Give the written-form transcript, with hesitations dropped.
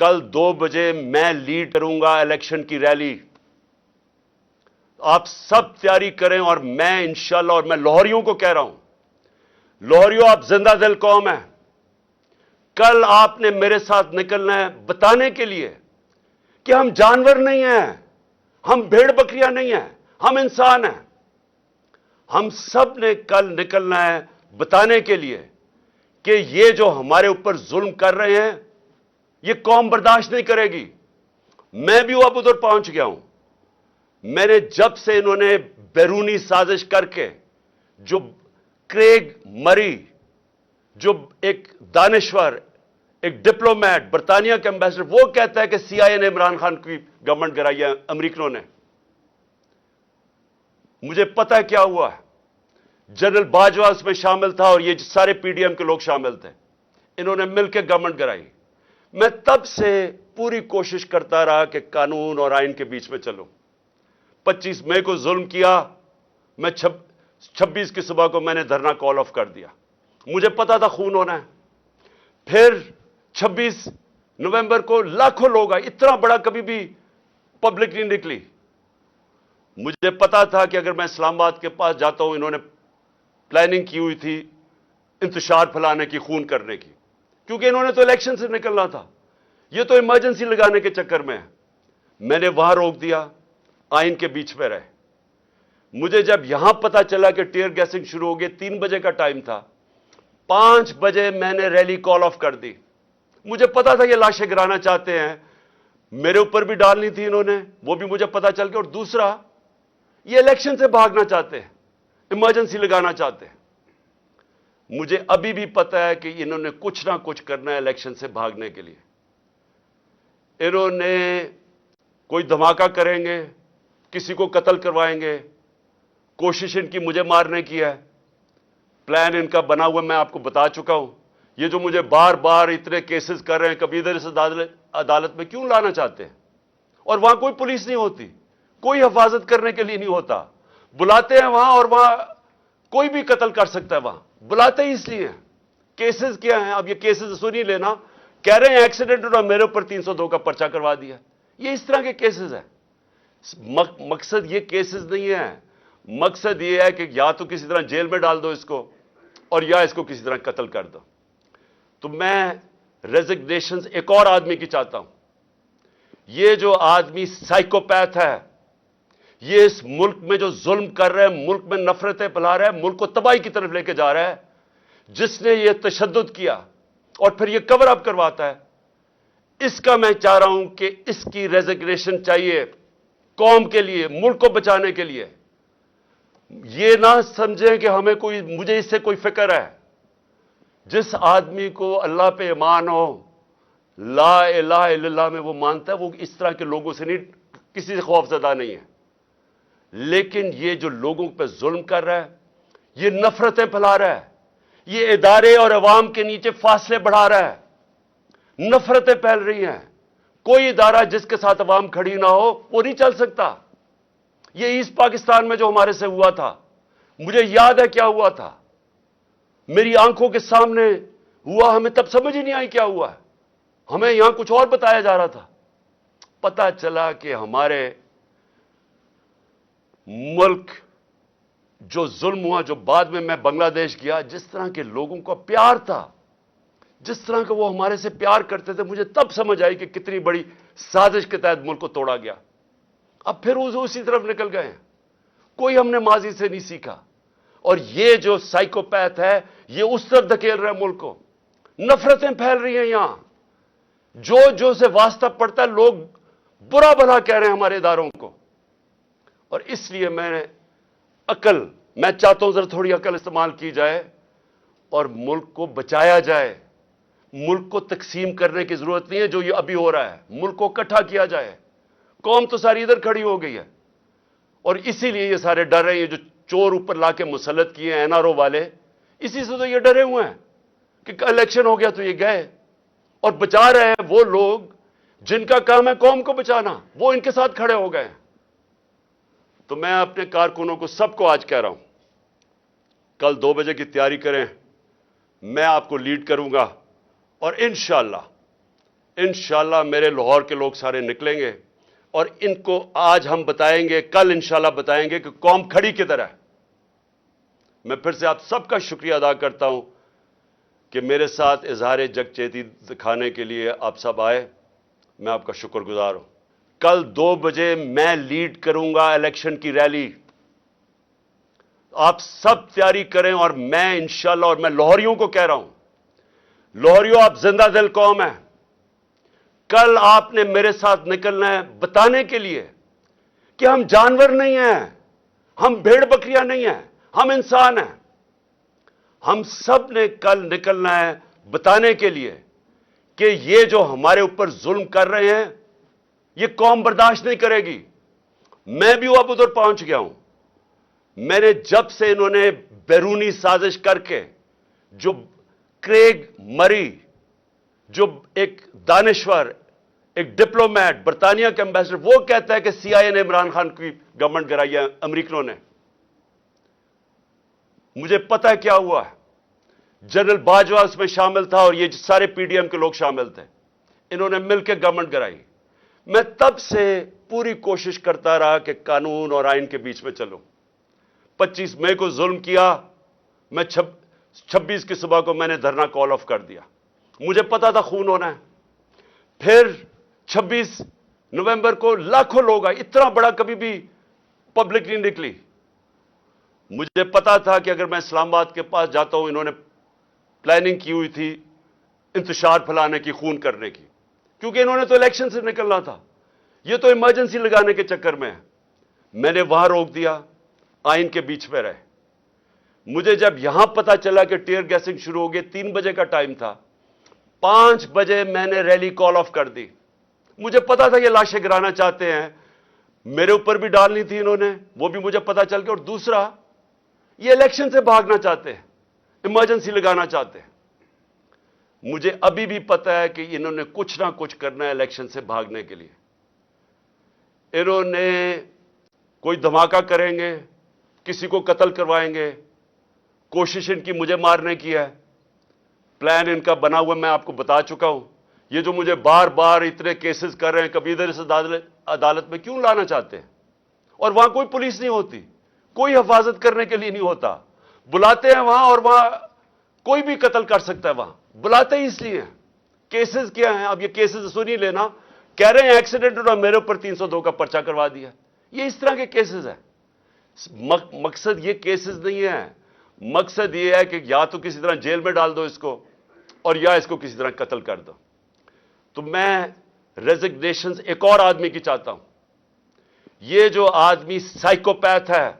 کل 2 بجے میں لیڈ کروں گا الیکشن کی ریلی. آپ سب تیاری کریں, اور میں انشاءاللہ, اور میں لاہوریوں کو کہہ رہا ہوں, لاہوریوں آپ زندہ دل قوم ہیں. کل آپ نے میرے ساتھ نکلنا ہے بتانے کے لیے کہ ہم جانور نہیں ہیں, ہم بھیڑ بکریاں نہیں ہیں, ہم انسان ہیں. ہم سب نے کل نکلنا ہے بتانے کے لیے کہ یہ جو ہمارے اوپر ظلم کر رہے ہیں یہ قوم برداشت نہیں کرے گی. میں بھی اب ادھر پہنچ گیا ہوں. میں نے جب سے انہوں نے بیرونی سازش کر کے, جو کریگ مری, جو ایک دانشور, ایک ڈپلومیٹ, برطانیہ کے امبیسڈر, وہ کہتا ہے کہ سی آئی اے نے عمران خان کی گورنمنٹ گرائی ہے, امریکنوں نے. مجھے پتا کیا ہوا ہے. جنرل باجوہ اس میں شامل تھا اور یہ سارے پی ڈی ایم کے لوگ شامل تھے. انہوں نے مل کے گورنمنٹ گرائی. میں تب سے پوری کوشش کرتا رہا کہ قانون اور آئین کے بیچ میں چلوں. 25 مئی کو ظلم کیا, میں 26 کی صبح کو میں نے دھرنا کال آف کر دیا. مجھے پتا تھا خون ہونا ہے. پھر 26 نومبر کو لاکھوں لوگ آئے. اتنا بڑا کبھی بھی پبلک نہیں نکلی. مجھے پتا تھا کہ اگر میں اسلام آباد کے پاس جاتا ہوں, انہوں نے پلاننگ کی ہوئی تھی انتشار پھیلانے کی, خون کرنے کی, کیونکہ انہوں نے تو الیکشن سے نکلنا تھا. یہ تو ایمرجنسی لگانے کے چکر میں ہے. میں نے وہاں روک دیا, آئین کے بیچ میں رہے. مجھے جب یہاں پتا چلا کہ ٹیئر گیسنگ شروع ہو گئی, 3 بجے کا ٹائم تھا, 5 بجے میں نے ریلی کال آف کر دی. مجھے پتا تھا یہ لاشیں گرانا چاہتے ہیں, میرے اوپر بھی ڈالنی تھی انہوں نے, وہ بھی مجھے پتا چل گیا. اور دوسرا, یہ الیکشن سے بھاگنا چاہتے ہیں, ایمرجنسی لگانا چاہتے ہیں. مجھے ابھی بھی پتا ہے کہ انہوں نے کچھ نہ کچھ کرنا ہے الیکشن سے بھاگنے کے لیے. انہوں نے کوئی دھماکہ کریں گے, کسی کو قتل کروائیں گے. کوشش ان کی مجھے مارنے کی ہے. پلان ان کا بنا ہوا میں آپ کو بتا چکا ہوں. یہ جو مجھے بار بار اتنے کیسز کر رہے ہیں, کبھی ادھر اس عدالت میں کیوں لانا چاہتے ہیں؟ اور وہاں کوئی پولیس نہیں ہوتی, کوئی حفاظت کرنے کے لیے نہیں ہوتا. بلاتے ہیں وہاں, اور وہاں کوئی بھی قتل کر سکتا ہے. وہاں بلاتے ہی اس لیے ہیں. کیسز کیا ہیں؟ اب یہ کیسز سنی لینا, کہہ رہے ہیں ایکسیڈنٹ اور میرے اوپر 302 کا پرچہ کروا دیا. یہ اس طرح کے کیسز ہیں. مقصد یہ کیسز نہیں ہے. مقصد یہ ہے کہ یا تو کسی طرح جیل میں ڈال دو اس کو, اور یا اس کو کسی طرح قتل کر دو. تو میں ریزگنیشن ایک اور آدمی کی چاہتا ہوں. یہ جو آدمی سائیکوپیتھ ہے, یہ اس ملک میں جو ظلم کر رہا ہے, ملک میں نفرتیں پھیلا رہا ہے, ملک کو تباہی کی طرف لے کے جا رہا ہے, جس نے یہ تشدد کیا اور پھر یہ کور اپ کرواتا ہے, اس کا میں چاہ رہا ہوں کہ اس کی ریزگنیشن چاہیے قوم کے لیے, ملک کو بچانے کے لیے. یہ نہ سمجھیں کہ ہمیں مجھے اس سے کوئی فکر ہے. جس آدمی کو اللہ پہ ایمان ہو, لا الہ الا اللہ میں وہ مانتا ہے, وہ اس طرح کے لوگوں سے نہیں, کسی سے خوف زدہ نہیں ہے. لیکن یہ جو لوگوں پہ ظلم کر رہا ہے, یہ نفرتیں پھیلا رہا ہے, یہ ادارے اور عوام کے نیچے فاصلے بڑھا رہا ہے, نفرتیں پھیل رہی ہیں. کوئی ادارہ جس کے ساتھ عوام کھڑی نہ ہو وہ نہیں چل سکتا. یہ ایسٹ پاکستان میں جو ہمارے سے ہوا تھا, مجھے یاد ہے کیا ہوا تھا. میری آنکھوں کے سامنے ہوا, ہمیں تب سمجھ ہی نہیں آئی کیا ہوا ہے. ہمیں یہاں کچھ اور بتایا جا رہا تھا. پتا چلا کہ ہمارے ملک جو ظلم ہوا, جو بعد میں بنگلہ دیش گیا, جس طرح کے لوگوں کا پیار تھا, جس طرح کا وہ ہمارے سے پیار کرتے تھے, مجھے تب سمجھ آئی کہ کتنی بڑی سازش کے تحت ملک کو توڑا گیا. اب پھر اسی طرف نکل گئے ہیں. کوئی ہم نے ماضی سے نہیں سیکھا. اور یہ جو سائیکوپیتھ ہے, یہ اس طرف دھکیل رہا ہے ملک کو. نفرتیں پھیل رہی ہیں یہاں. جو سے واسطہ پڑتا ہے, لوگ برا بھلا کہہ رہے ہیں ہمارے اداروں کو. اور اس لیے میں چاہتا ہوں ذرا تھوڑی عقل استعمال کی جائے اور ملک کو بچایا جائے. ملک کو تقسیم کرنے کی ضرورت نہیں ہے جو یہ ابھی ہو رہا ہے. ملک کو اکٹھا کیا جائے. قوم تو ساری ادھر کھڑی ہو گئی ہے, اور اسی لیے یہ سارے ڈر رہے ہیں. یہ جو چور اوپر لا کے مسلط کیے ہیں این آر او والے, اسی سے تو یہ ڈرے ہوئے ہیں کہ الیکشن ہو گیا تو یہ گئے. اور بچا رہے ہیں وہ لوگ جن کا کام ہے قوم کو بچانا, وہ ان کے ساتھ کھڑے ہو گئے. تو میں اپنے کارکنوں کو سب کو آج کہہ رہا ہوں, کل 2 بجے کی تیاری کریں. میں آپ کو لیڈ کروں گا, اور انشاءاللہ انشاءاللہ میرے لاہور کے لوگ سارے نکلیں گے اور ان کو آج ہم بتائیں گے، کل انشاءاللہ بتائیں گے کہ قوم کھڑی کدھر ہے۔ میں پھر سے آپ سب کا شکریہ ادا کرتا ہوں کہ میرے ساتھ اظہار یکجہتی دکھانے کے لیے آپ سب آئے، میں آپ کا شکر گزار ہوں۔ کل 2 بجے میں لیڈ کروں گا الیکشن کی ریلی، آپ سب تیاری کریں، اور میں انشاءاللہ، اور میں لاہوریوں کو کہہ رہا ہوں، لاہوریوں آپ زندہ دل قوم ہے، کل آپ نے میرے ساتھ نکلنا ہے بتانے کے لیے کہ ہم جانور نہیں ہیں، ہم بھیڑ بکریاں نہیں ہیں، ہم انسان ہیں۔ ہم سب نے کل نکلنا ہے بتانے کے لیے کہ یہ جو ہمارے اوپر ظلم کر رہے ہیں یہ قوم برداشت نہیں کرے گی۔ میں بھی اب ادھر پہنچ گیا ہوں۔ میں نے جب سے انہوں نے بیرونی سازش کر کے، جو کریگ مری، جو ایک دانشور، ایک ڈپلومیٹ، برطانیہ کے ایمبیسڈر، وہ کہتا ہے کہ سی آئی اے نے عمران خان کی گورنمنٹ گرائی ہے، امریکنوں نے۔ مجھے پتہ ہے کیا ہوا ہے، جنرل باجوہ اس میں شامل تھا اور یہ سارے پی ڈی ایم کے لوگ شامل تھے، انہوں نے مل کے گورنمنٹ گرائی۔ میں تب سے پوری کوشش کرتا رہا کہ قانون اور آئین کے بیچ میں چلوں۔ 25 مئی کو ظلم کیا، میں 26 کی صبح کو میں نے دھرنا کال آف کر دیا، مجھے پتا تھا خون ہونا ہے۔ پھر 26 نومبر کو لاکھوں لوگ آئے، اتنا بڑا کبھی بھی پبلک نہیں نکلی۔ مجھے پتا تھا کہ اگر میں اسلام آباد کے پاس جاتا ہوں، انہوں نے پلاننگ کی ہوئی تھی انتشار پھیلانے کی، خون کرنے کی، کیونکہ انہوں نے تو الیکشن سے نکلنا تھا، یہ تو ایمرجنسی لگانے کے چکر میں ہے۔ میں نے وہاں روک دیا، آئین کے بیچ میں رہے۔ مجھے جب یہاں پتا چلا کہ ٹیئر گیسنگ شروع ہو گئی، 3 بجے کا ٹائم تھا، 5 بجے میں نے ریلی کال آف کر دی۔ مجھے پتا تھا یہ لاشیں گرانا چاہتے ہیں، میرے اوپر بھی ڈالنی تھی انہوں نے، وہ بھی مجھے پتا چل گیا، اور دوسرا یہ الیکشن سے بھاگنا چاہتے ہیں، ایمرجنسی لگانا چاہتے ہیں۔ مجھے ابھی بھی پتا ہے کہ انہوں نے کچھ نہ کچھ کرنا ہے الیکشن سے بھاگنے کے لیے۔ انہوں نے کوئی دھماکہ کریں گے، کسی کو قتل کروائیں گے، کوشش ان کی مجھے مارنے کی ہے، پلان ان کا بنا ہوا میں آپ کو بتا چکا ہوں۔ یہ جو مجھے بار بار اتنے کیسز کر رہے ہیں، کبھی ادھر اس عدالت میں کیوں لانا چاہتے ہیں؟ اور وہاں کوئی پولیس نہیں ہوتی، کوئی حفاظت کرنے کے لیے نہیں ہوتا، بلاتے ہیں وہاں اور وہاں کوئی بھی قتل کر سکتا ہے، وہاں بلاتے ہی اس لیے ہیں۔ کیسز کیا ہیں؟ اب یہ کیسز سنی لینا، کہہ رہے ہیں ایکسیڈنٹ اور میرے اوپر 302 کا پرچہ کروا دیا، یہ اس طرح کے کیسز ہیں۔ مقصد یہ کیسز نہیں ہے، مقصد یہ ہے کہ یا تو کسی طرح جیل میں ڈال دو اس کو، اور یا اس کو کسی طرح قتل کر دو۔ تو میں ریزگنیشن ایک اور آدمی کی چاہتا ہوں۔ یہ جو آدمی سائیکوپیتھ ہے،